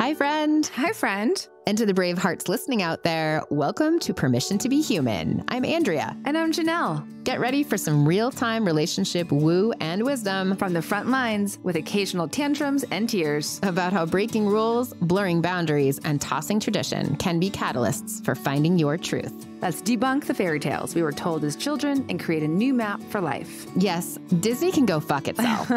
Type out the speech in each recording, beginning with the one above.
Hi, friend. Hi, friend. And to the brave hearts listening out there, welcome to Permission to be Human. I'm Andrea. And I'm Janelle. Get ready for some real-time relationship woo and wisdom from the front lines with occasional tantrums and tears about how breaking rules, blurring boundaries, and tossing tradition can be catalysts for finding your truth. Let's debunk the fairy tales we were told as children and create a new map for life. Yes, Disney can go fuck itself.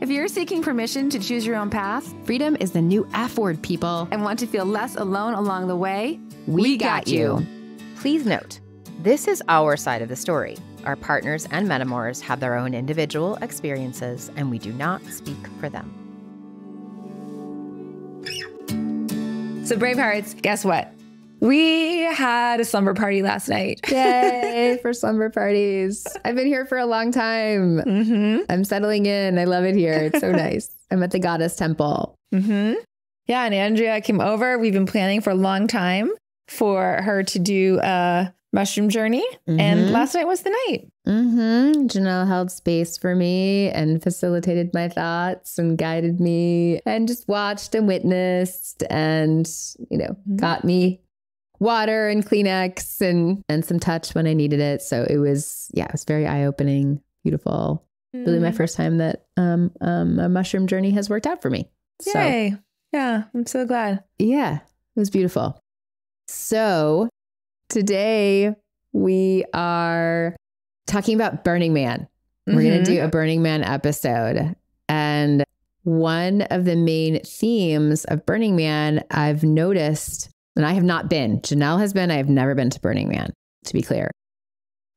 If you're seeking permission to choose your own path, freedom is the new F word, people, and want to feel less alone along the way, we got you. Please note, this is our side of the story. Our partners and metamors have their own individual experiences, and we do not speak for them. So, Bravehearts, guess what? We had a slumber party last night. Yay for slumber parties. I've been here for a long time. I'm settling in. I love it here. It's so nice. I'm at the goddess temple. Yeah, and Andrea came over. We've been planning for a long time for her to do a mushroom journey. And last night was the night. Janelle held space for me and facilitated my thoughts and guided me and just watched and witnessed and, got me water and Kleenex and some touch when I needed it. So it was very eye-opening, beautiful. Really my first time that a mushroom journey has worked out for me. Yay. So, yeah, I'm so glad. Yeah, it was beautiful. So today we are talking about Burning Man. We're going to do a Burning Man episode. And one of the main themes of Burning Man I've noticed, and I have not been, Janelle has been, I have never been to Burning Man, to be clear,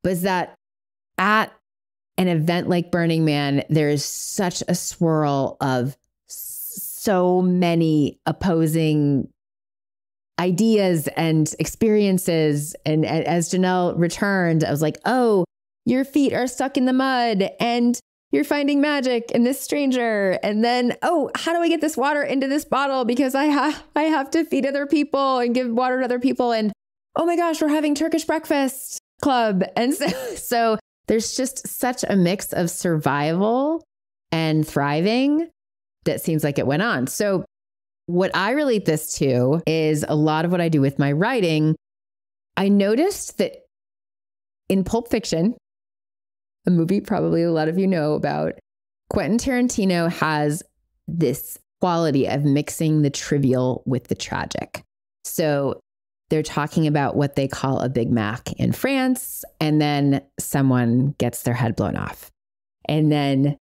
was that at an event like Burning Man, there is such a swirl of so many opposing ideas and experiences. And as Janelle returned, I was like, oh, your feet are stuck in the mud and you're finding magic in this stranger. And then, oh, how do I get this water into this bottle? Because I have to feed other people and give water to other people. And oh my gosh, we're having Turkish breakfast club. And so there's just such a mix of survival and thriving that seems like it went on. So what I relate this to is a lot of what I do with my writing. I noticed that in Pulp Fiction, a movie probably a lot of you know about, Quentin Tarantino has this quality of mixing the trivial with the tragic. So they're talking about what they call a Big Mac in France, and then someone gets their head blown off. And then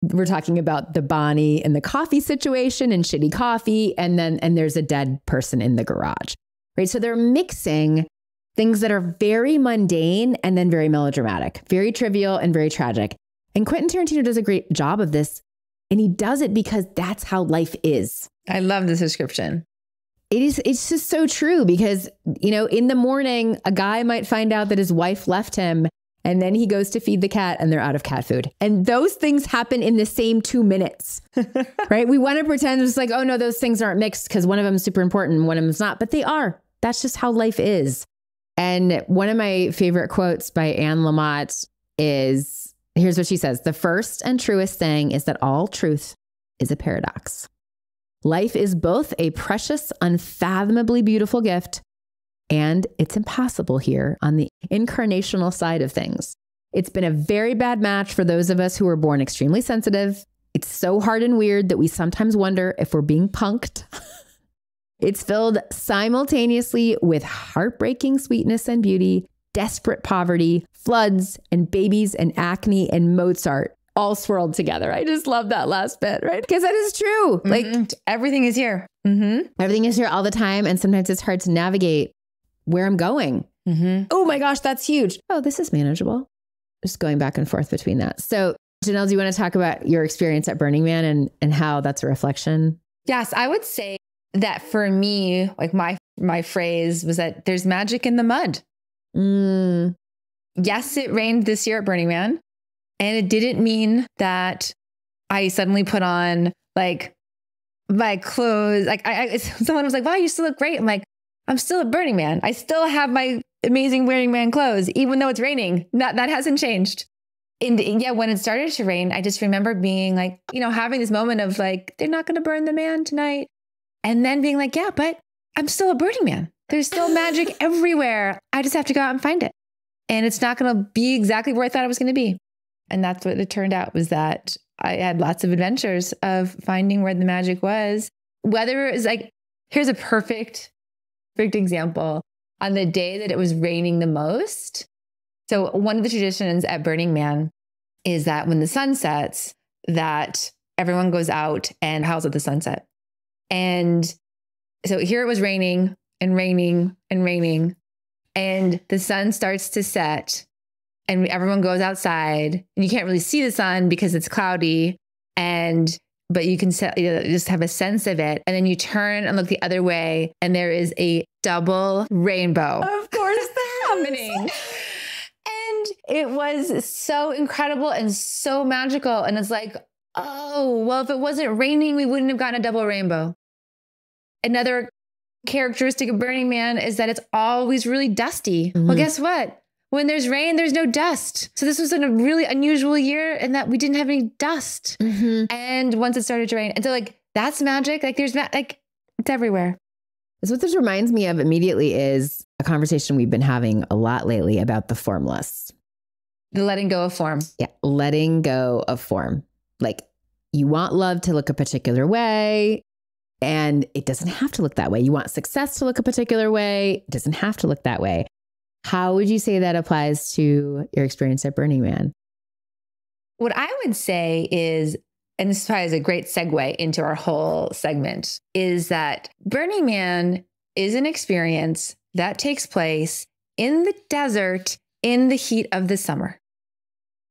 we're talking about the Bonnie and the coffee situation and shitty coffee, and there's a dead person in the garage, right? So they're mixing things that are very mundane and then very melodramatic, very trivial and very tragic. And Quentin Tarantino does a great job of this. And he does it because that's how life is. I love this description. It's just so true because, in the morning, a guy might find out that his wife left him and then he goes to feed the cat and they're out of cat food. And those things happen in the same 2 minutes, right? We want to pretend it's like, oh no, those things aren't mixed because one of them is super important and one of them is not, but they are. That's just how life is. And one of my favorite quotes by Anne Lamott is, here's what she says: the first and truest thing is that all truth is a paradox. Life is both a precious, unfathomably beautiful gift, and it's impossible here on the incarnational side of things. It's been a very bad match for those of us who were born extremely sensitive. It's so hard and weird that we sometimes wonder if we're being punked. It's filled simultaneously with heartbreaking sweetness and beauty, desperate poverty, floods and babies and acne and Mozart all swirled together. I just love that last bit, right? Because that is true. Like everything is here. Everything is here all the time. And sometimes it's hard to navigate where I'm going. Oh my gosh, that's huge. Oh, this is manageable. Just going back and forth between that. So Janelle, do you want to talk about your experience at Burning Man and how that's a reflection? Yes, I would say that for me, like my phrase was that there's magic in the mud. Yes, it rained this year at Burning Man. And it didn't mean that I suddenly put on like my clothes. Like someone was like, wow, you still look great. I'm like, I'm still at Burning Man. I still have my amazing Burning Man clothes, even though it's raining. That hasn't changed. And yeah, when it started to rain, I just remember being like, having this moment of like, they're not going to burn the man tonight. And then being like, yeah, but I'm still a Burning Man. There's still magic everywhere. I just have to go out and find it. And it's not going to be exactly where I thought it was going to be. And that's what it turned out, was that I had lots of adventures of finding where the magic was. Whether it was like, here's a perfect example. On the day that it was raining the most. So one of the traditions at Burning Man is that when the sun sets, that everyone goes out and howls at the sunset. And so here it was raining and raining and raining, and the sun starts to set and everyone goes outside, and you can't really see the sun because it's cloudy, but you can just have a sense of it. And then you turn and look the other way, and there is a double rainbow. Of course, happening. And it was so incredible and so magical. And it's like, oh, well, if it wasn't raining, we wouldn't have gotten a double rainbow. Another characteristic of Burning Man is that it's always really dusty. Mm-hmm. Well, guess what? When there's rain, there's no dust. So this was a really unusual year in that we didn't have any dust. Mm-hmm. And once it started to rain, and so like, that's magic. Like there's like, it's everywhere. What this reminds me of immediately is a conversation we've been having a lot lately about the formless. The letting go of form. Yeah. Letting go of form. Like, you want love to look a particular way, and it doesn't have to look that way. You want success to look a particular way. It doesn't have to look that way. How would you say that applies to your experience at Burning Man? What I would say is, and this probably is a great segue into our whole segment, is that Burning Man is an experience that takes place in the desert in the heat of the summer.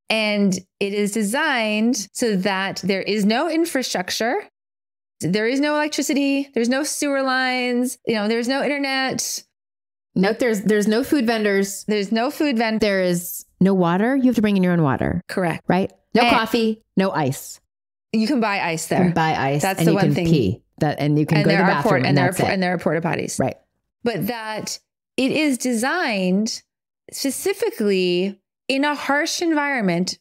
And it is designed so that there is no infrastructure. There is no electricity. There's no sewer lines. There's no internet. No, there's no food vendors. There's no food vendor. There is no water. You have to bring in your own water. Correct. Right? No coffee, no ice. You can buy ice there. You can buy ice. That's the one thing. Pee. And you can go to the bathroom. And there are porta potties. Right. But that it is designed specifically in a harsh environment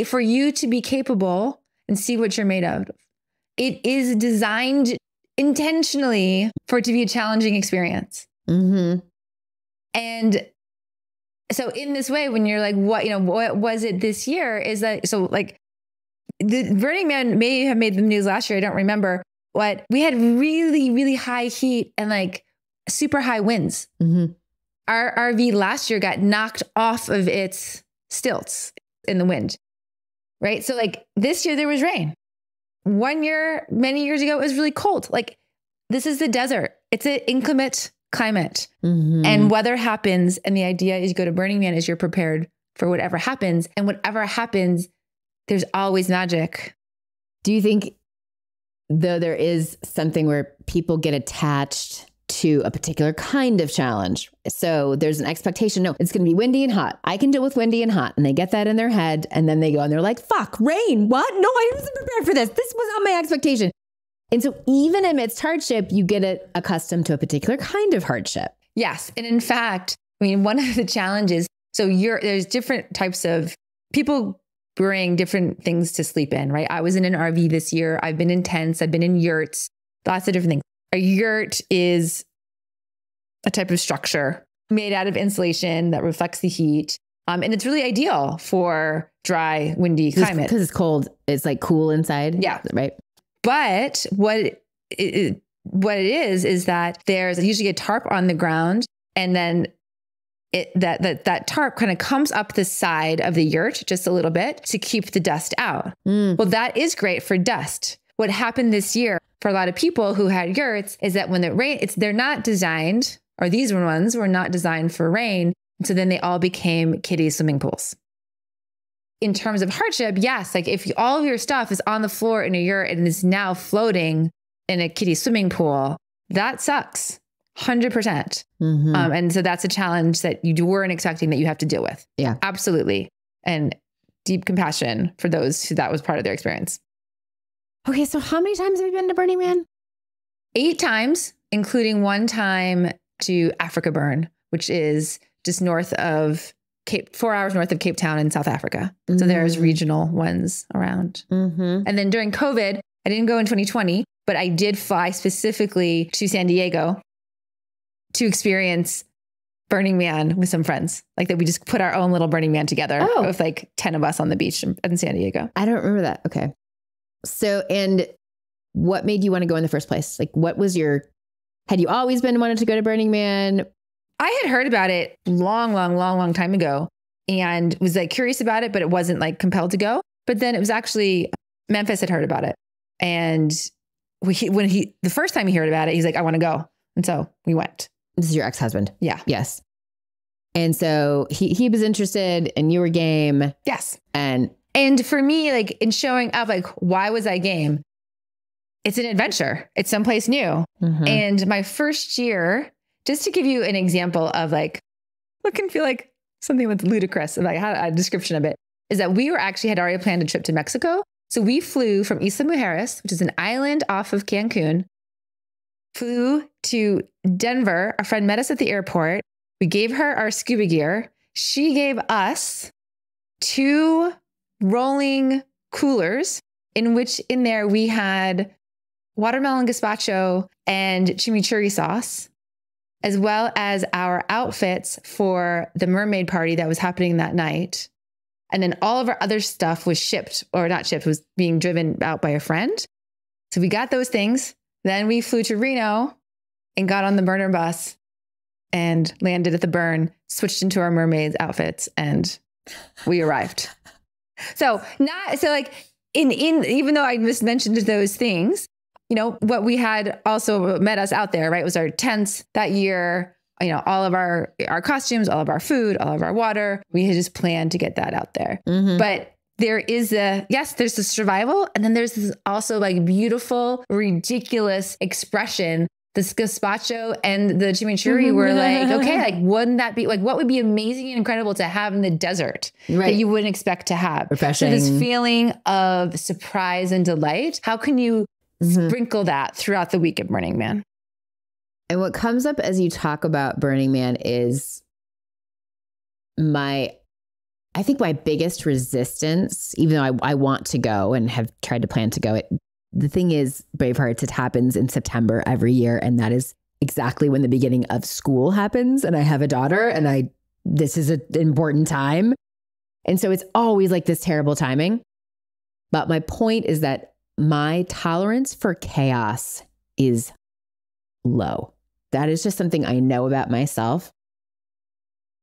for you to be capable and see what you're made of. It is designed intentionally for it to be a challenging experience. Mm-hmm. And so in this way, when you're like, what was it this year? Is that, so like, the Burning Man may have made the news last year. I don't remember. What we had really, really high heat and like super high winds. Mm-hmm. Our RV last year got knocked off of its stilts in the wind. Right. So like this year there was rain. One year, many years ago, it was really cold. Like, this is the desert. It's an inclement climate. Mm-hmm. And weather happens. And the idea is you go to Burning Man is you're prepared for whatever happens. And whatever happens, there's always magic. Do you think, though, there is something where people get attached to a particular kind of challenge? So there's an expectation. No, it's going to be windy and hot. I can deal with windy and hot. And they get that in their head. And then they go and they're like, fuck, rain. What? No, I wasn't prepared for this. This was not my expectation. And so even amidst hardship, you get accustomed to a particular kind of hardship. Yes. And in fact, I mean, one of the challenges, so there's different types of people bring different things to sleep in, right? I was in an RV this year. I've been in tents. I've been in yurts, lots of different things. A yurt is a type of structure made out of insulation that reflects the heat. And it's really ideal for dry, windy climate. Because it's cold. It's like cool inside. Yeah. Right. But what it is that there's usually a tarp on the ground, and then that tarp kind of comes up the side of the yurt just a little bit to keep the dust out. Mm. Well, that is great for dust. What happened this year for a lot of people who had yurts is that when it rains, they're not designed, or these ones were not designed for rain. So then they all became kiddie swimming pools. In terms of hardship, yes, like if all of your stuff is on the floor in a yurt and is now floating in a kiddie swimming pool, that sucks. 100%. Mm-hmm. And so that's a challenge that you weren't expecting that you have to deal with. Yeah, absolutely. And deep compassion for those who that was part of their experience. Okay. So how many times have you been to Burning Man? 8 times, including one time to Africa Burn, which is just 4 hours north of Cape Town in South Africa. Mm-hmm. So there's regional ones around. Mm-hmm. And then during COVID, I didn't go in 2020, but I did fly specifically to San Diego to experience Burning Man with some friends. Like that we just put our own little Burning Man together with like 10 of us on the beach in San Diego. I don't remember that. Okay. So, and what made you want to go in the first place? Like what was had you always been wanted to go to Burning Man? I had heard about it long time ago and was like curious about it, but it wasn't like compelled to go. But then it was actually Memphis had heard about it. And the first time he heard about it, he's like, I want to go. And so we went. This is your ex-husband. Yeah. Yes. And so he was interested and you were game. Yes. And for me, like in showing up, like, why was I game? It's an adventure. It's someplace new. Mm-hmm. And my first year, just to give you an example of like, what can feel like something that's ludicrous, like a description of it, is that we had already planned a trip to Mexico. So we flew from Isla Mujeres, which is an island off of Cancun, flew to Denver. Our friend met us at the airport. We gave her our scuba gear. She gave us 2 rolling coolers in there we had watermelon gazpacho and chimichurri sauce, as well as our outfits for the mermaid party that was happening that night. And then all of our other stuff was was being driven out by a friend. So we got those things. Then we flew to Reno and got on the burner bus and landed at the burn, switched into our mermaid outfits, and we arrived. Even though I just mentioned those things, you know, what we had also met us out there, right, was our tents that year, you know, all of our costumes, all of our food, all of our water. We had just planned to get that out there. Mm-hmm. But there's the survival. And then there's this also like beautiful, ridiculous expression. The gazpacho and the chimichurri were like, okay, like, wouldn't that be like, what would be amazing and incredible to have in the desert that you wouldn't expect to have? Refreshing. So this feeling of surprise and delight, how can you sprinkle that throughout the week of Burning Man? And what comes up as you talk about Burning Man is I think my biggest resistance, even though I want to go and have tried to plan to go, the thing is, Bravehearts, it happens in September every year. And that is exactly when the beginning of school happens. And I have a daughter and this is an important time. And so it's always like this terrible timing. But my point is that my tolerance for chaos is low. That is just something I know about myself.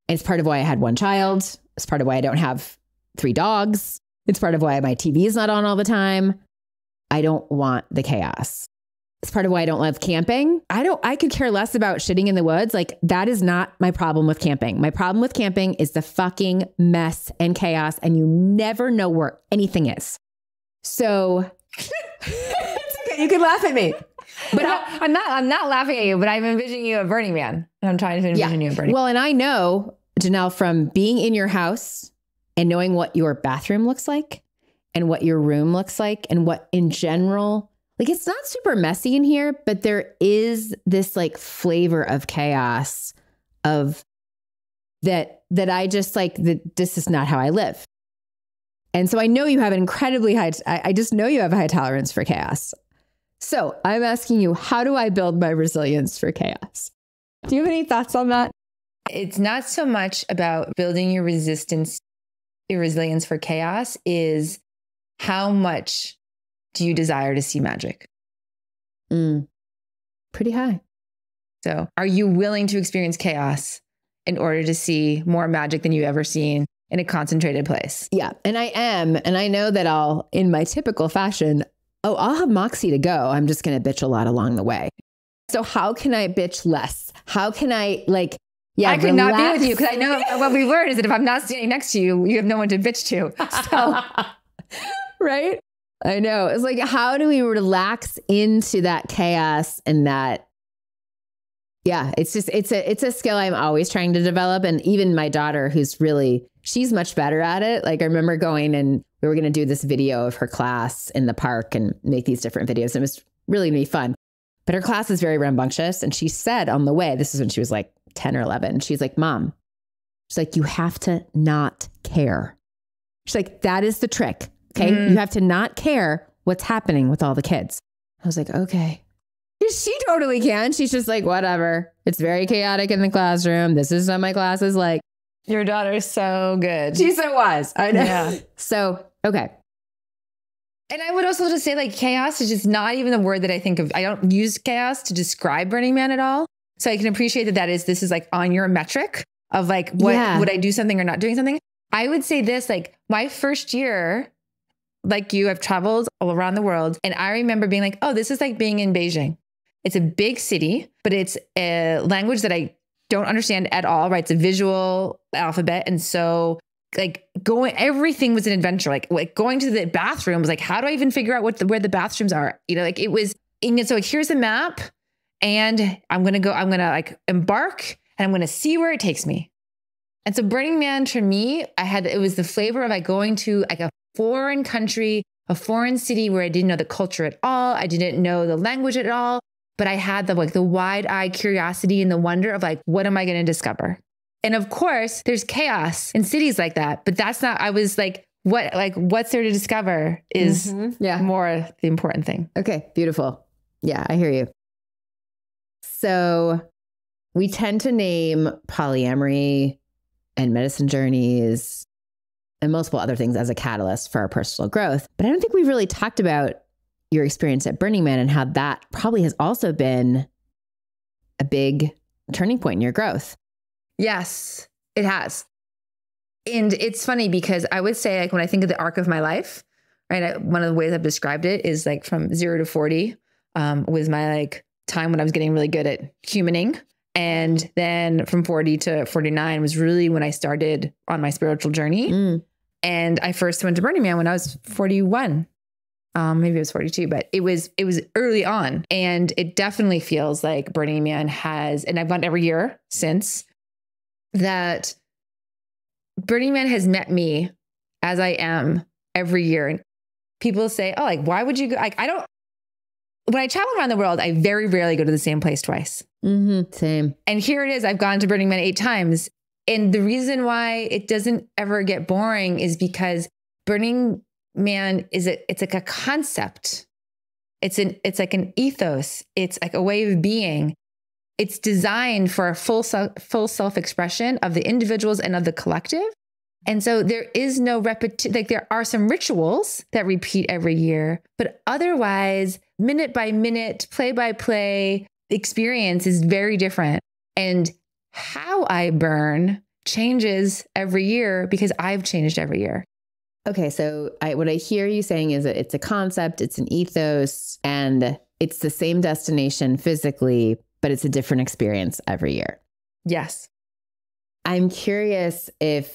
It's part of why I had 1 child. It's part of why I don't have 3 dogs. It's part of why my TV is not on all the time. I don't want the chaos. It's part of why I don't love camping. I could care less about shitting in the woods. Like, that is not my problem with camping. My problem with camping is the fucking mess and chaos, and you never know where anything is. So it's okay. You can laugh at me. But I'm not laughing at you, but I'm envisioning you a Burning Man. And I'm trying to envision you a Burning Man. Well, and I know, Janelle, from being in your house and knowing what your bathroom looks like and what your room looks like and what in general, like, it's not super messy in here, but there is this like flavor of chaos of that I just like, that this is not how I live. And so I know you have an incredibly high, I just know you have a high tolerance for chaos. So I'm asking you, how do I build my resilience for chaos? Do you have any thoughts on that? It's not so much about building your resilience for chaos, is how much do you desire to see magic? Pretty high. So are you willing to experience chaos in order to see more magic than you've ever seen in a concentrated place? Yeah. And I am. And I know that in my typical fashion, I'll have moxie to go. I'm just going to bitch a lot along the way. So how can I bitch less? How can I I could not be with you, because I know what we learned is that if I'm not standing next to you, you have no one to bitch to. So, right? I know. It's like, how do we relax into that chaos and that? Yeah, it's a skill I'm always trying to develop. And even my daughter, she's much better at it. Like, I remember going and we were going to do this video of her class in the park and make these different videos. And it was really going to be fun. But her class is very rambunctious. And she said on the way, this is when she was like 10 or 11, she's like, Mom, she's like, you have to not care. She's like, that is the trick. Okay. You have to not care what's happening with all the kids. I was like, okay. She totally can. She's just like, whatever. It's very chaotic in the classroom. This is what my class is like. Your daughter's so good. She so was. I know. Yeah. So, okay. And I would also just say like chaos is just not even the word that I think of. I don't use chaos to describe Burning Man at all. So I can appreciate that this is like on your metric of like, what would I do something or not doing something? I would say this, like my first year, like you, I've traveled all around the world. And I remember being like, oh, this is like being in Beijing. It's a big city, but it's a language that I don't understand at all, right? It's a visual alphabet. And so like everything was an adventure. Like going to the bathroom was like, how do I even figure out where the bathrooms are? You know, like it was, and so like, here's a map and I'm going to like embark and I'm going to see where it takes me. And so Burning Man for me, it was the flavor of like going to like a foreign country, a foreign city where I didn't know the culture at all. I didn't know the language at all, but I had the wide-eyed curiosity and the wonder of like, what am I going to discover? And of course, there's chaos in cities like that, but that's not, I was like, what's there to discover is more the important thing. Okay, beautiful. Yeah, I hear you. So we tend to name polyamory and medicine journeys and multiple other things as a catalyst for our personal growth. But I don't think we've really talked about your experience at Burning Man and how that probably has also been a big turning point in your growth. Yes, it has. And it's funny because I would say like when I think of the arc of my life, right? One of the ways I've described it is like from 0 to 40 was my like time when I was getting really good at humaning. And then from 40 to 49 was really when I started on my spiritual journey. And I first went to Burning Man when I was 41. Maybe it was 42, but it was early on. And it definitely feels like Burning Man has, and I've gone every year since, that Burning Man has met me as I am every year. And people say, oh, like, why would you go? Like, when I travel around the world, I very rarely go to the same place twice. Same. And here it is. I've gone to Burning Man 8 times. And the reason why it doesn't ever get boring is because Burning Man it's like a concept. It's like an ethos. It's like a way of being. It's designed for a full self-expression of the individuals and of the collective. And so there is no repetition. Like there are some rituals that repeat every year, but otherwise, minute by minute, play by play, experience is very different. And how I burn changes every year because I've changed every year. Okay, so what I hear you saying is that it's a concept, it's an ethos, and it's the same destination physically, but it's a different experience every year. Yes. I'm curious if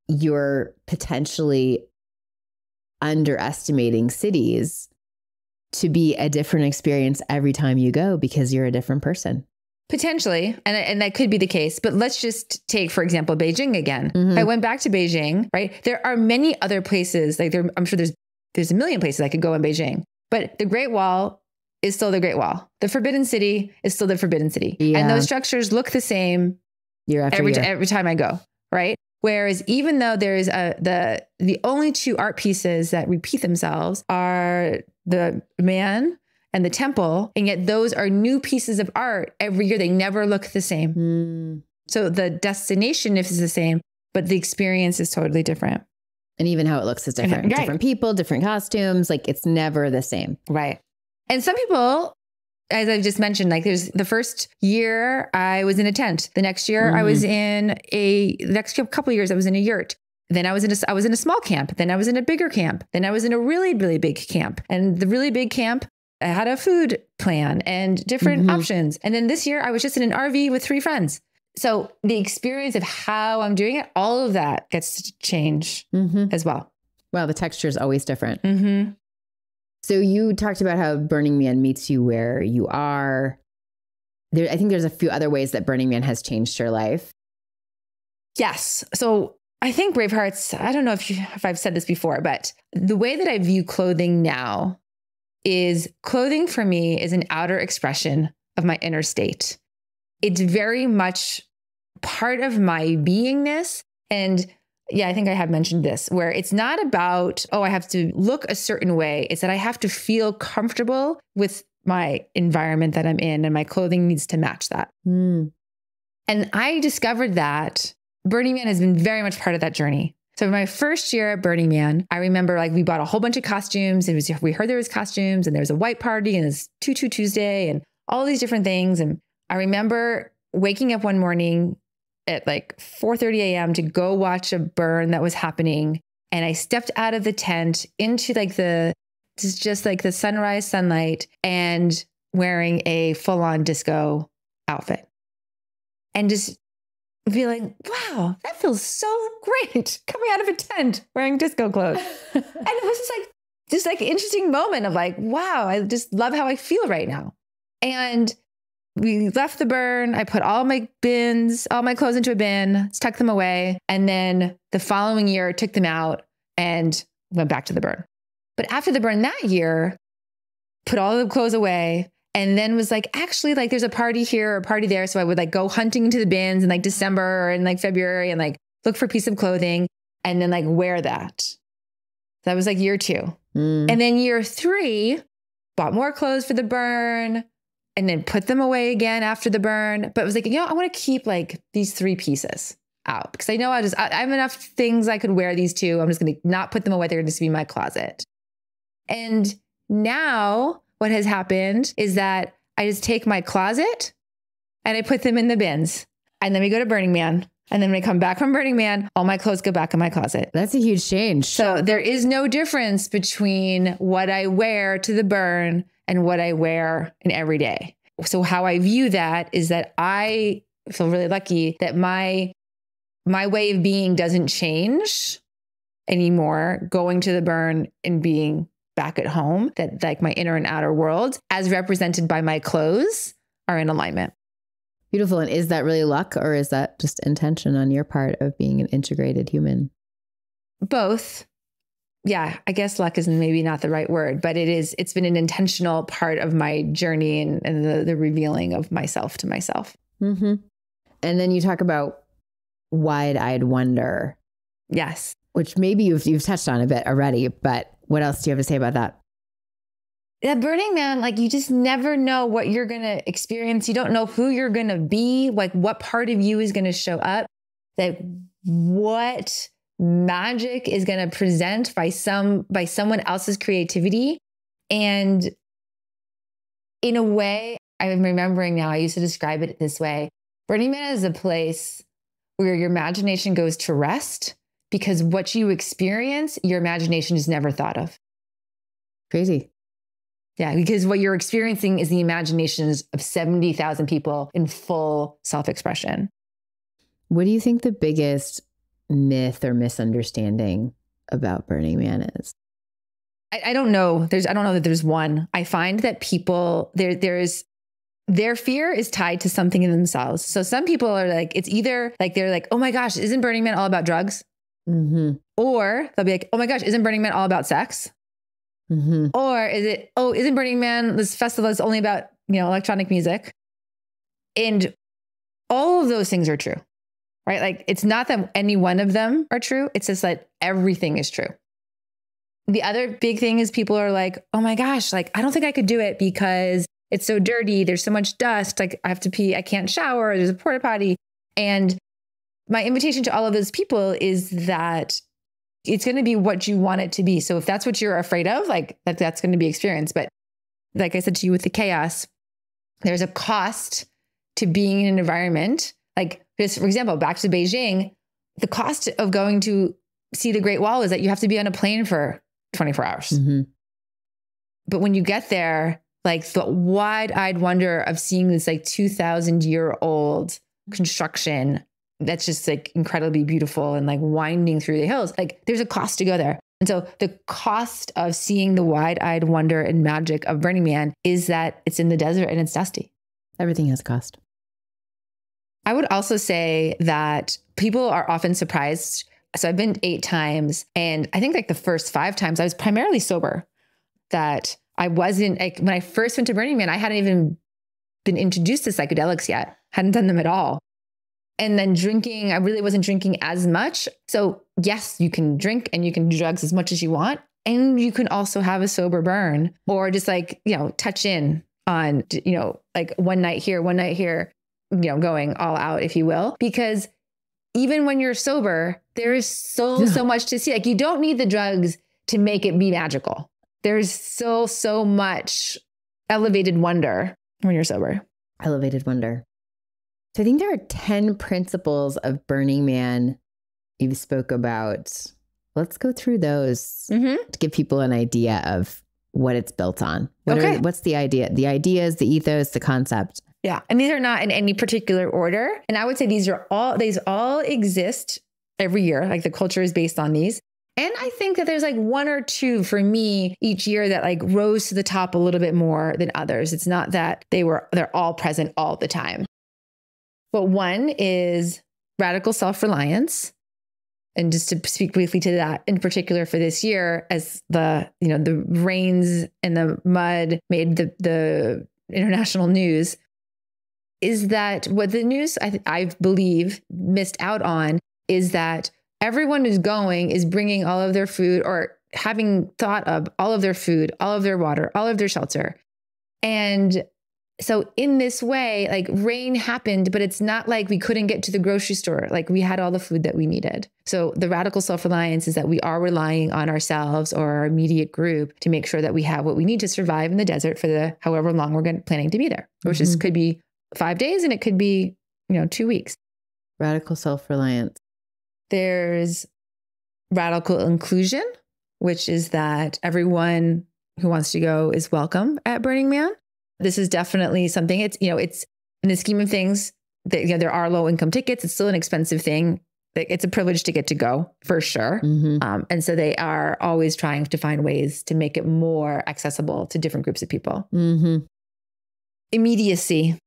you're potentially underestimating cities to be a different experience every time you go because you're a different person. Potentially. And that could be the case. But let's just take, for example, Beijing again. I went back to Beijing, right? There are many other places. Like I'm sure there's a million places I could go in Beijing. But the Great Wall is still the Great Wall. The Forbidden City is still the Forbidden City. Yeah. And those structures look the same every time I go, right? Whereas even though there's the only 2 art pieces that repeat themselves are the man and the temple, and yet those are new pieces of art every year. They never look the same. So the destination is the same, but the experience is totally different. And even how it looks is different. Right. Different people, different costumes. Like it's never the same. Right. And some people, as I've just mentioned, like there's the first year I was in a tent. The next year I was in the next couple of years I was in a yurt. Then I was in a small camp. Then I was in a bigger camp. Then I was in a really, really big camp. And the really big camp, I had a food plan and different options. And then this year I was just in an RV with 3 friends. So the experience of how I'm doing it, all of that gets to change as well. Well, the texture is always different. So you talked about how Burning Man meets you where you are. I think there's a few other ways that Burning Man has changed your life. Yes. So I think Bravehearts, I don't know if I've said this before, but the way that I view clothing now is clothing for me is an outer expression of my inner state. It's very much part of my beingness. And yeah, I think I have mentioned this, where it's not about, oh, I have to look a certain way. It's that I have to feel comfortable with my environment that I'm in, and my clothing needs to match that. Mm. And I discovered that Burning Man has been very much part of that journey. So my first year at Burning Man, I remember like we bought a whole bunch of costumes. We heard there was costumes, and there was a white party, and it's Tutu Tuesday and all these different things. And I remember waking up one morning at like 4:30 a.m. to go watch a burn that was happening. And I stepped out of the tent into like just like the sunrise sunlight, and wearing a full-on disco outfit. And just feeling, wow, that feels so great coming out of a tent wearing disco clothes. And it was just like interesting moment of like, wow, I just love how I feel right now. And we left the burn. I put all my clothes into a bin, stuck them away. And then the following year, took them out and went back to the burn. But after the burn that year, put all the clothes away, and then was like, actually, like there's a party here or a party there. So I would like go hunting into the bins in like December or in like February and like look for a piece of clothing and then like wear that. That was like year 2. And then year 3, bought more clothes for the burn and then put them away again after the burn. But it was like, I want to keep like these 3 pieces out because I know I have enough things I could wear these 2. I'm just going to not put them away. They're going to just be in my closet. And now what has happened is that I just take my closet and I put them in the bins. And then we go to Burning Man. And then when I come back from Burning Man, all my clothes go back in my closet. That's a huge change. So there is no difference between what I wear to the burn and what I wear in every day. So how I view that is that I feel really lucky that my way of being doesn't change anymore, going to the burn and being back at home, that like my inner and outer world, as represented by my clothes, are in alignment. Beautiful. And is that really luck, or is that just intention on your part of being an integrated human? Both. Yeah, I guess luck is maybe not the right word, but it's been an intentional part of my journey and the revealing of myself to myself. Mm-hmm. And then you talk about wide-eyed wonder. Yes. Which maybe you've touched on a bit already, but what else do you have to say about that? That Burning Man, like you just never know what you're going to experience. You don't know who you're going to be, like what part of you is going to show up, that what magic is going to present by someone else's creativity. And in a way, I'm remembering now, I used to describe it this way. Burning Man is a place where your imagination goes to rest, because what you experience, your imagination has never thought of. Crazy. Yeah, because what you're experiencing is the imaginations of 70,000 people in full self-expression. What do you think the biggest myth or misunderstanding about Burning Man is? I don't know. I don't know that there's one. I find that people, their fear is tied to something in themselves. So some people are like, it's either like, they're like, oh my gosh, isn't Burning Man all about drugs? Mm-hmm. Or they'll be like, oh my gosh, isn't Burning Man all about sex? Mm-hmm. Or isn't Burning Man this festival that's only about, electronic music? And all of those things are true, right? Like, it's not that any one of them are true. It's just that everything is true. The other big thing is people are like, oh my gosh, like, I don't think I could do it because it's so dirty. There's so much dust. Like, I have to pee. I can't shower. There's a porta potty. And my invitation to all of those people is that it's going to be what you want it to be. So if that's what you're afraid of, like that's going to be experienced. But like I said to you with the chaos, there's a cost to being in an environment. Like, just for example, back to Beijing, the cost of going to see the Great Wall is that you have to be on a plane for 24 hours. Mm-hmm. But when you get there, like the wide-eyed wonder of seeing this like 2,000-year-old construction that's just like incredibly beautiful and like winding through the hills. Like, there's a cost to go there. And so the cost of seeing the wide-eyed wonder and magic of Burning Man is that it's in the desert and it's dusty. Everything has a cost. I would also say that people are often surprised. So I've been 8 times, and I think like the first 5 times I was primarily sober. That I wasn't, like, when I first went to Burning Man, I hadn't even been introduced to psychedelics yet. Hadn't done them at all. And then drinking, I really wasn't drinking as much. So yes, you can drink and you can do drugs as much as you want. And you can also have a sober burn, or just like, touch in on, like one night here, going all out, if you will, because even when you're sober, there is so much to see. Like, you don't need the drugs to make it be magical. There's so much elevated wonder when you're sober. Elevated wonder. So I think there are 10 principles of Burning Man you spoke about. Let's go through those to give people an idea of what it's built on. What's the idea? The ideas, the ethos, the concept. Yeah. And these are not in any particular order. And I would say these all exist every year. Like, the culture is based on these. And I think that there's like one or two for me each year that like rose to the top a little bit more than others. It's not that they're all present all the time. But one is radical self-reliance. And just to speak briefly to that in particular for this year, as the rains and the mud made the international news, is that what the news, I believe, missed out on is that everyone who's going is bringing all of their food, or having thought of all of their food, all of their water, all of their shelter. And so in this way, like, rain happened, but it's not like we couldn't get to the grocery store. Like, we had all the food that we needed. So the radical self-reliance is that we are relying on ourselves or our immediate group to make sure that we have what we need to survive in the desert for the however long we're planning to be there, which could be 5 days, and it could be, 2 weeks. Radical self-reliance. There's radical inclusion, which is that everyone who wants to go is welcome at Burning Man. This is definitely something, it's in the scheme of things that, there are low income tickets. It's still an expensive thing. It's a privilege to get to go, for sure. And so they are always trying to find ways to make it more accessible to different groups of people. Immediacy.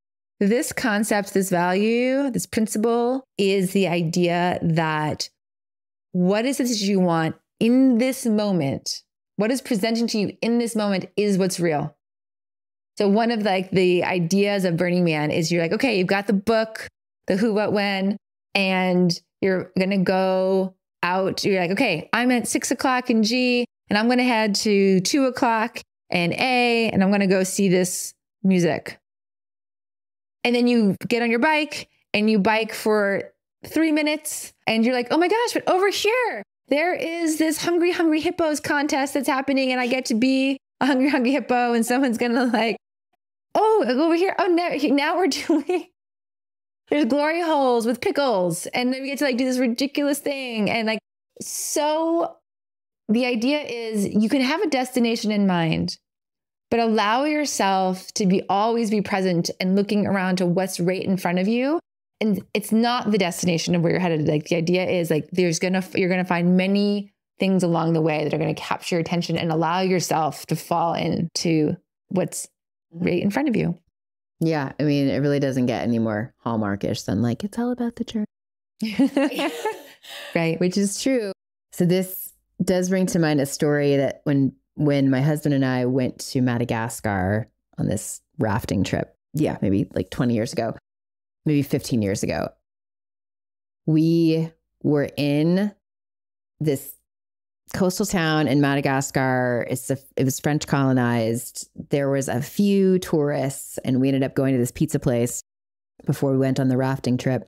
This concept, this value, this principle is the idea that what is it that you want in this moment? What is presenting to you in this moment is what's real. So one of the ideas of Burning Man is you're like, okay, you've got the book, the who, what, when, and you're going to go out. You're like, okay, I'm at 6 o'clock in G, and I'm going to head to 2 o'clock in A, and I'm going to go see this music. And then you get on your bike and you bike for 3 minutes, and you're like, oh my gosh, but over here, there is this Hungry Hungry Hippos contest that's happening, and I get to be a Hungry Hungry Hippo, and someone's going to like, oh, over here. Oh, no, now we're doing, there's glory holes with pickles. And then we get to like do this ridiculous thing. And like, so the idea is you can have a destination in mind, but allow yourself to always be present and looking around to what's right in front of you. And it's not the destination of where you're headed. Like, the idea is like, you're going to find many things along the way that are going to capture your attention, and allow yourself to fall into what's right in front of you. Yeah. I mean, it really doesn't get any more Hallmarkish than like, it's all about the journey. Right. Which is true. So this does bring to mind a story that when my husband and I went to Madagascar on this rafting trip, maybe like 20 years ago, maybe 15 years ago, we were in this coastal town in Madagascar. It was French colonized. There was a few tourists, and we ended up going to this pizza place before we went on the rafting trip.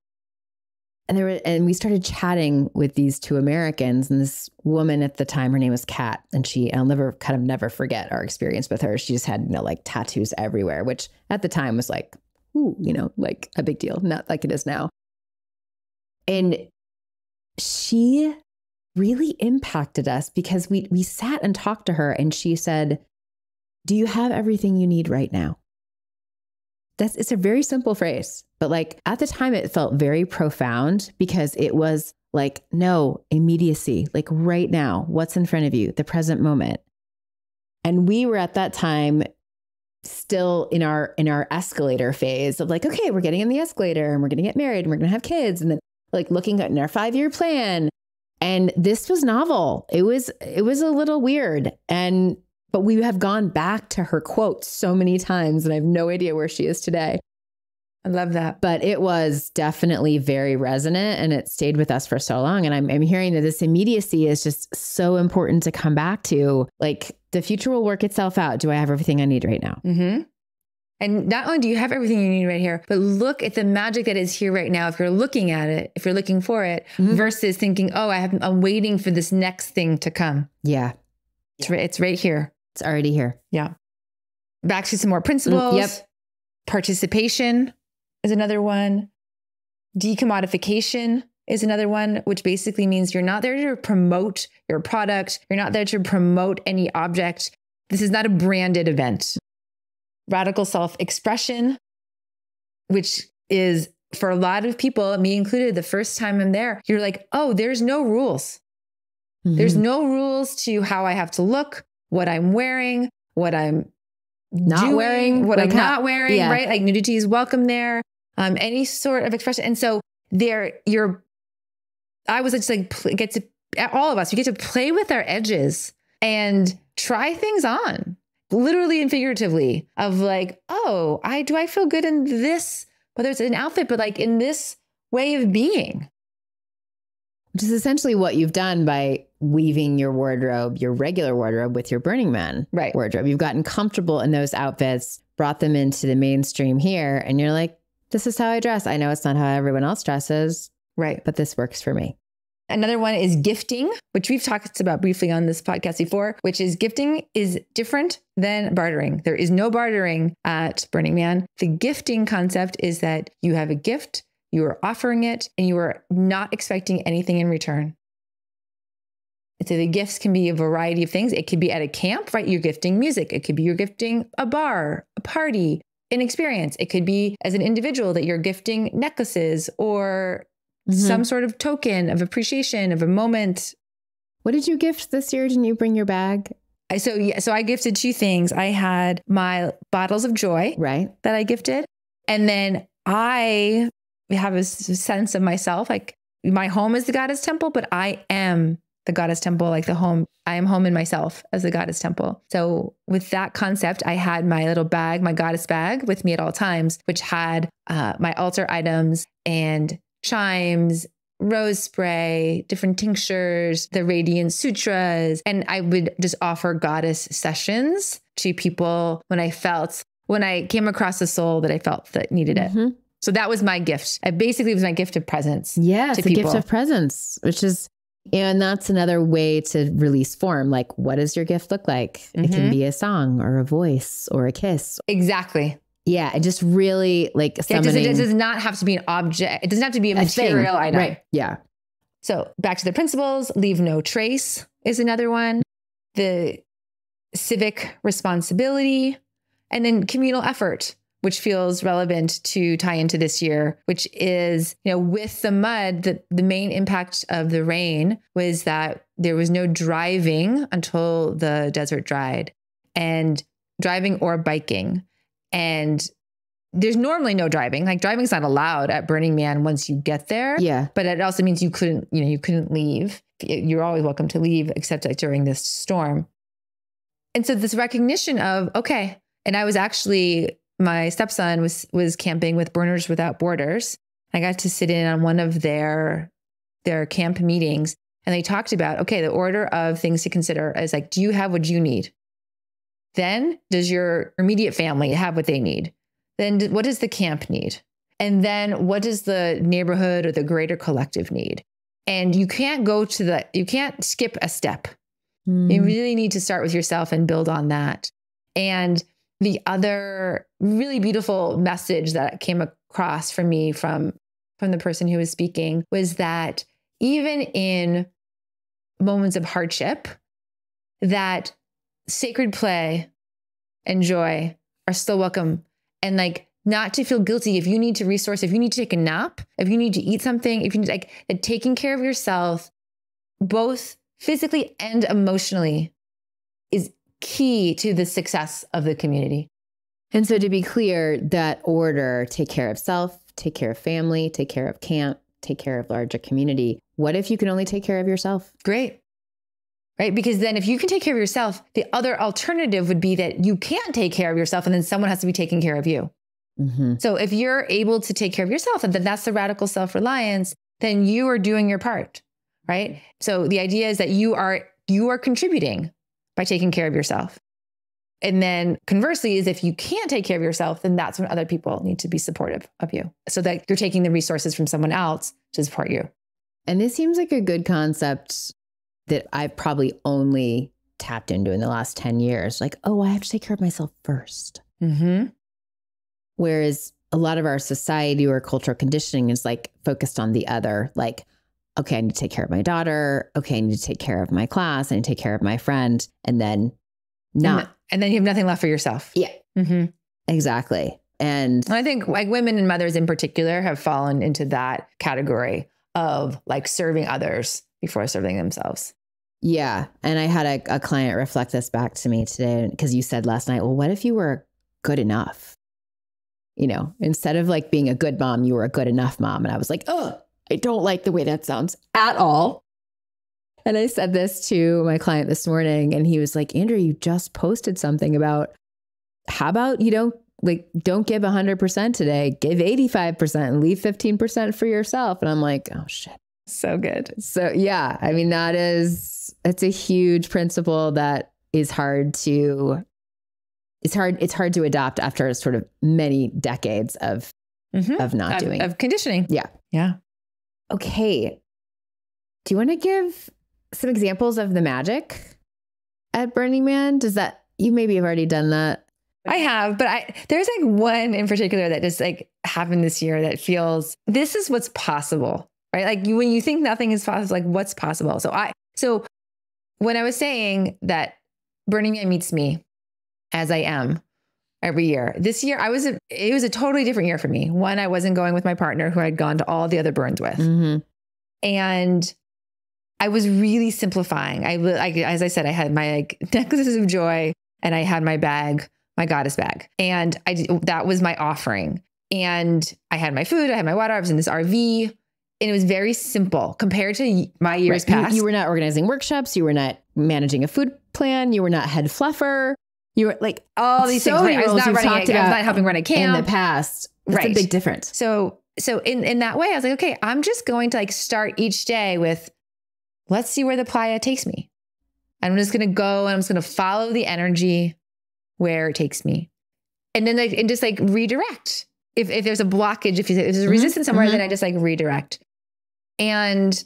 And we started chatting with these two Americans, and this woman at the time, her name was Kat, and I'll never forget our experience with her. She just had, like tattoos everywhere, which at the time was like, ooh, like a big deal, not like it is now. And she really impacted us because we sat and talked to her, and she said, do you have everything you need right now? It's a very simple phrase, but like at the time it felt very profound, because it was like, no, immediacy, like right now, what's in front of you, the present moment. And we were at that time still in our escalator phase of like, okay, we're getting in the escalator and we're going to get married and we're going to have kids. And then like looking at our 5-year plan. And this was novel. It was a little weird. But we have gone back to her quotes so many times, and I have no idea where she is today. I love that. But it was definitely very resonant and it stayed with us for so long. And I'm hearing that this immediacy is just so important to come back to. Like the future will work itself out. Do I have everything I need right now? Mm-hmm. And not only do you have everything you need right here, but look at the magic that is here right now. If you're looking at it, if you're looking for it, versus thinking, oh, I'm waiting for this next thing to come. Yeah. It's right here. It's already here. Yeah. Back to some more principles. Yep. Participation is another one. Decommodification is another one, which basically means you're not there to promote your product. You're not there to promote any object. This is not a branded event. Radical self-expression, which is for a lot of people, me included, the first time I'm there, you're like, oh, there's no rules. There's no rules to how I have to look, what I'm wearing, what I'm not wearing, what I'm not wearing, right? Like nudity is welcome there. Any sort of expression. And so I was just like, all of us, we get to play with our edges and try things on, literally and figuratively, of like, oh, do I feel good in this, whether it's an outfit, but like in this way of being. Which is essentially what you've done by weaving your wardrobe, your regular wardrobe, with your Burning Man wardrobe. You've gotten comfortable in those outfits, brought them into the mainstream here, and you're like, this is how I dress. I know it's not how everyone else dresses, right? But this works for me. Another one is gifting, which we've talked about briefly on this podcast before, which is gifting is different than bartering. There is no bartering at Burning Man. The gifting concept is that you have a gift, you are offering it, and you are not expecting anything in return. So the gifts can be a variety of things. It could be at a camp, right? You're gifting music. It could be you're gifting a bar, a party, an experience. It could be as an individual that you're gifting necklaces or some sort of token of appreciation of a moment. What did you gift this year? Didn't you bring your bag? So I gifted two things. I had my bottles of joy, right, that I gifted. And then I have a sense of myself, like my home is the goddess temple, but I am the goddess temple, like the home. I am home in myself as the goddess temple. So with that concept, I had my little bag, my goddess bag with me at all times, which had my altar items and chimes, rose spray, different tinctures, the radiant sutras. And I would just offer goddess sessions to people when I came across a soul that I felt that needed it. So that was my gift. It basically was my gift of presence. Yes, a gift of presence, which is, and that's another way to release form. Like, what does your gift look like? It can be a song or a voice or a kiss. Exactly. Yeah. And just really like summoning. It does not have to be an object. It doesn't have to be a material item. Right. Yeah. So back to the principles, leave no trace is another one. The civic responsibility, and then communal effort, which feels relevant to tie into this year, which is, with the mud, the main impact of the rain was that there was no driving until the desert dried, and driving or biking. And there's normally no driving. Like driving's not allowed at Burning Man once you get there. Yeah. But it also means you couldn't leave. You're always welcome to leave, except like during this storm. And so this recognition of, okay, and I was actually, my stepson was camping with Burners Without Borders. I got to sit in on one of their camp meetings, and they talked about, okay, the order of things to consider is like, do you have what you need? Then does your immediate family have what they need? Then what does the camp need? And then what does the neighborhood or the greater collective need? And you can't you can't skip a step. You really need to start with yourself and build on that. And the other really beautiful message that came across for me from the person who was speaking was that even in moments of hardship, that sacred play and joy are still welcome. And like, not to feel guilty if you need to resource, if you need to take a nap, if you need to eat something, if you need that taking care of yourself, both physically and emotionally, is key to the success of the community. And so to be clear, that order, take care of self, take care of family, take care of camp, take care of larger community. What if you can only take care of yourself? Great. Right? Because then if you can take care of yourself, the other alternative would be that you can't take care of yourself and then someone has to be taking care of you. So if you're able to take care of yourself, and then that's the radical self-reliance, then you are doing your part, right? So the idea is that you are contributing by taking care of yourself. And then conversely is if you can't take care of yourself, then that's when other people need to be supportive of you so that you're taking the resources from someone else to support you. And this seems like a good concept that I've probably only tapped into in the last 10 years. Like, oh, I have to take care of myself first. Whereas a lot of our society or cultural conditioning is like focused on the other, like, okay, I need to take care of my daughter. Okay, I need to take care of my class. I need to take care of my friend. And then And then you have nothing left for yourself. Yeah, exactly. And I think like women and mothers in particular have fallen into that category of like serving others before serving themselves. Yeah. And I had a client reflect this back to me today because you said last night, well, what if you were good enough? You know, instead of like being a good mom, you were a good enough mom. And I was like, oh, I don't like the way that sounds at all. And I said this to my client this morning and he was like, Andrea, you just posted something about how about you don't give 100% today, give 85% and leave 15% for yourself. And I'm like, oh shit. So good. So yeah, I mean, it's a huge principle that is it's hard to adopt after sort of many decades of not doing of conditioning. Yeah. Yeah. Okay. Do you want to give some examples of the magic at Burning Man? You maybe have already done that. I have, but there's like one in particular that just like happened this year that feels this is what's possible, right? Like when you think nothing is possible, like what's possible. So when I was saying that Burning Man meets me as I am every year, this year it was a totally different year for me. One, I wasn't going with my partner who I'd gone to all the other burns with. And I was really simplifying. As I said, I had my like necklaces of joy and I had my bag, my goddess bag. And that was my offering. And I had my food, I had my water, I was in this RV. And it was very simple compared to my years past. You were not organizing workshops. You were not managing a food plan. You were not head fluffer. You were like all these things. Right? I was not helping run a camp in the past. That's a big difference. So in that way, I was like, okay, I'm just going to like start each day with, let's see where the playa takes me. I'm just going to go and I'm just going to follow the energy where it takes me. And then just redirect. If there's a blockage, if there's a resistance somewhere, then I just like redirect. And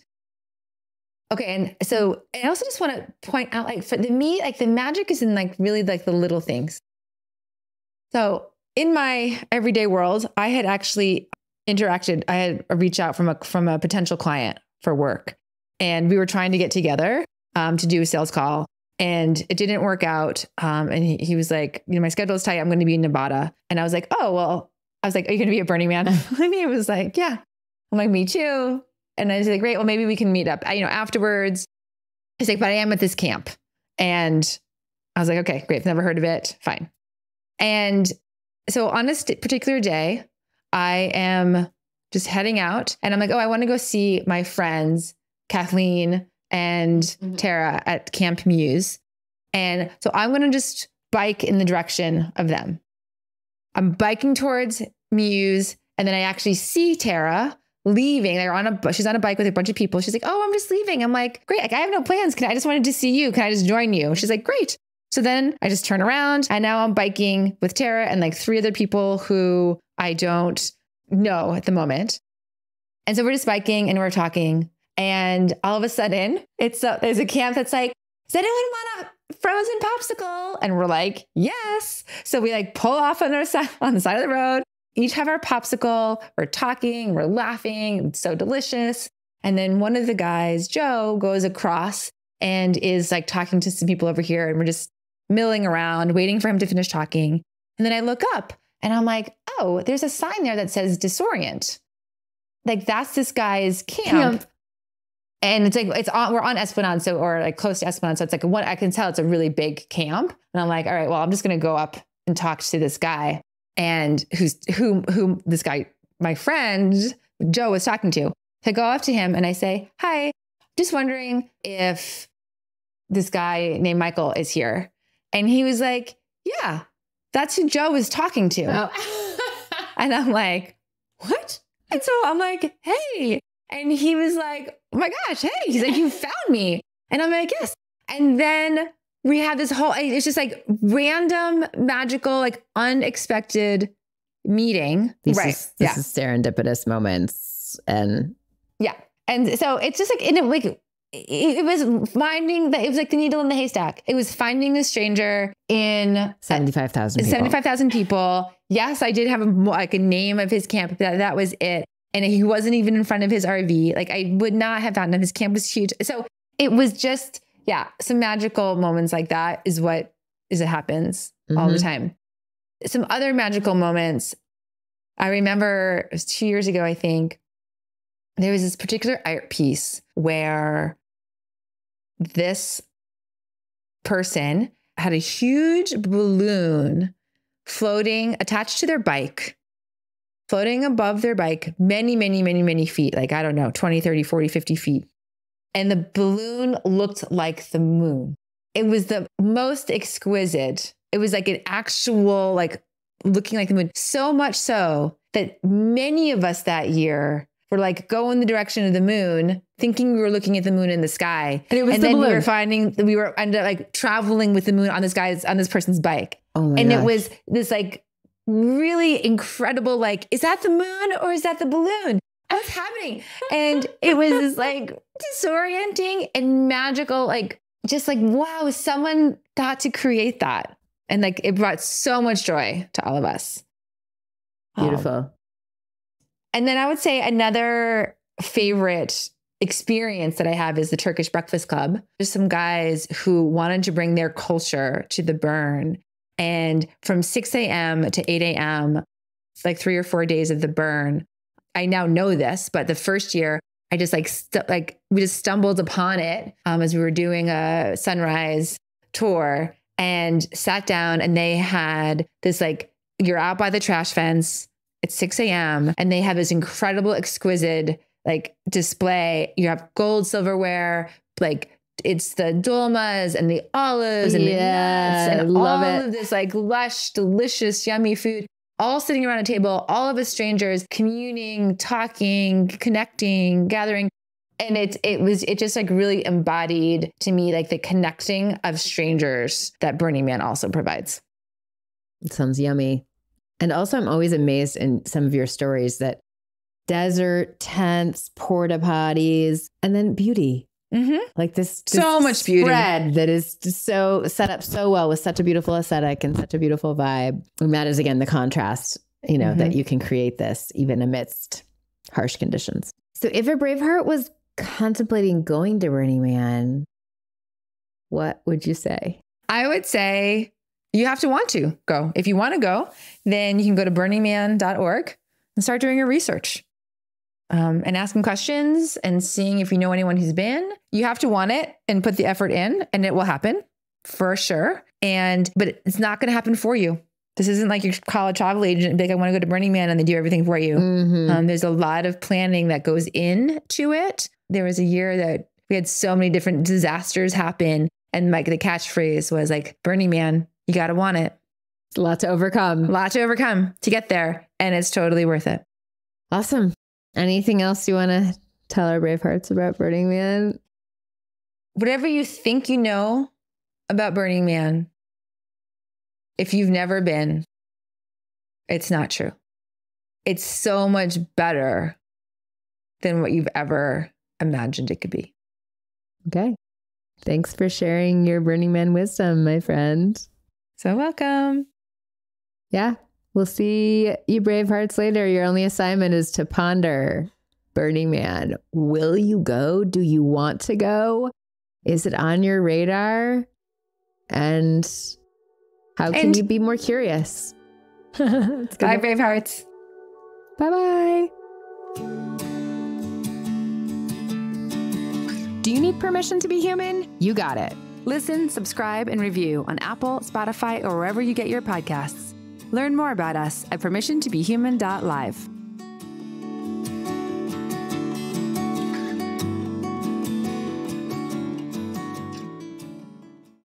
okay. And so I also just want to point out, like for me, like the magic is in like really like the little things. So in my everyday world, I had actually interacted. I had a reach out from a potential client for work. And we were trying to get together to do a sales call and it didn't work out. And he was like, my schedule is tight. I'm going to be in Nevada. And I was like, oh, well, are you going to be at Burning Man? And he was like, yeah. I'm like, me too. And I was like, great. Well, maybe we can meet up, afterwards. He's like, but I am at this camp. And I was like, okay, great. I've never heard of it. Fine. And so on this particular day, I am just heading out and I'm like, oh, I want to go see my friends, Kathleen and Tara at Camp Muse. And so I'm going to just bike in the direction of them. I'm biking towards Muse. And then I actually see Tara leaving. She's on a bike with a bunch of people. She's like, oh, I'm just leaving. I'm like, great. Like, I have no plans. I just wanted to see you. Can I just join you? She's like, great. So then I just turn around and now I'm biking with Tara and like 3 other people who I don't know at the moment. And so we're just biking and we're talking. And all of a sudden there's a camp that's like, does anyone want a frozen popsicle? And we're like, yes. So we like pull off on the side of the road, each have our popsicle. We're talking, we're laughing. It's so delicious. And then one of the guys, Joe, goes across and is like talking to some people over here. And we're just milling around, waiting for him to finish talking. And then I look up and I'm like, oh, there's a sign there that says disorient. Like that's this guy's camp. And it's like, we're on Esplanade, or like close to Esplanade. So it's like I can tell it's a really big camp. And I'm like, all right, well, I'm just going to go up and talk to this guy and who this guy, my friend, Joe was talking to. I go up to him and I say, hi, just wondering if this guy named Michael is here. And he was like, yeah, that's who Joe was talking to. Oh. And I'm like, what? And so I'm like, hey. And he was like, oh my gosh, hey. He's like, you found me. And I'm like, yes. And then we had this whole, it's just like random, magical, like unexpected meeting. This is serendipitous moments. And yeah. And so it's just like, it was finding that it was like the needle in the haystack. It was finding a stranger in 75,000 people. 75,000 people. Yes, I did have a name of his camp. That was it. And he wasn't even in front of his RV. Like I would not have found him. His camp was huge. So it was just, some magical moments like that is what it happens all the time. Some other magical moments. I remember it was 2 years ago, I think, there was this particular art piece where this person had a huge balloon floating attached to their bike, floating above their bike, many, many, many, many feet, like, I don't know, 20, 30, 40, 50 feet. And the balloon looked like the moon. It was the most exquisite. It was like an actual, like looking like the moon. So much so that many of us that year were like, go in the direction of the moon, thinking we were looking at the moon in the sky. And it was then balloon. we were finding that we were ended up like traveling with the moon on this person's bike. Oh my and gosh. It was this like really incredible, like, is that the moon or is that the balloon? What's happening? And it was this like disorienting and magical, like, just like, wow, someone thought to create that. And like, it brought so much joy to all of us. Beautiful. And then I would say another favorite experience that I have is the Turkish Breakfast Club. There's some guys who wanted to bring their culture to the burn. And from 6 a.m. to 8 a.m., like 3 or 4 days of the burn, I now know this, but the first year I just we just stumbled upon it as we were doing a sunrise tour and sat down, and they had this, like, you're out by the trash fence. It's 6 a.m. and they have this incredible, exquisite, like, display. You have gold silverware, like it's the dolmas and the olives and the nuts and all of this like lush, delicious, yummy food, all sitting around a table, all of us strangers communing, talking, connecting, gathering. And it just like really embodied to me, like the connecting of strangers that Burning Man also provides. It sounds yummy. And also I'm always amazed in some of your stories that desert, tents, porta potties, and then beauty. Like this so much beauty spread that is just so set up so well with such a beautiful aesthetic and such a beautiful vibe. And that is, again, the contrast, that you can create this even amidst harsh conditions. So if a brave heart was contemplating going to Burning Man, what would you say? I would say you have to want to go. If you want to go, then you can go to burningman.org and start doing your research. And asking questions and seeing if you know anyone who's been. You have to want it and put the effort in, and it will happen for sure. But it's not going to happen for you. This isn't like you call a travel agent and be like, I want to go to Burning Man, and they do everything for you. There's a lot of planning that goes into it. There was a year that we had so many different disasters happen, and like the catchphrase was like, Burning Man, you got to want it. It's a lot to overcome. A lot to overcome to get there, and it's totally worth it. Awesome. Anything else you want to tell our brave hearts about Burning Man? Whatever you think you know about Burning Man, if you've never been, it's not true. It's so much better than what you've ever imagined it could be. Okay. Thanks for sharing your Burning Man wisdom, my friend. So welcome. Yeah. We'll see you brave hearts later. Your only assignment is to ponder Burning Man. Will you go? Do you want to go? Is it on your radar? And how can you be more curious? Bye, brave hearts. Bye-bye. Do you need permission to be human? You got it. Listen, subscribe, and review on Apple, Spotify, or wherever you get your podcasts. Learn more about us at permissiontobehuman.live.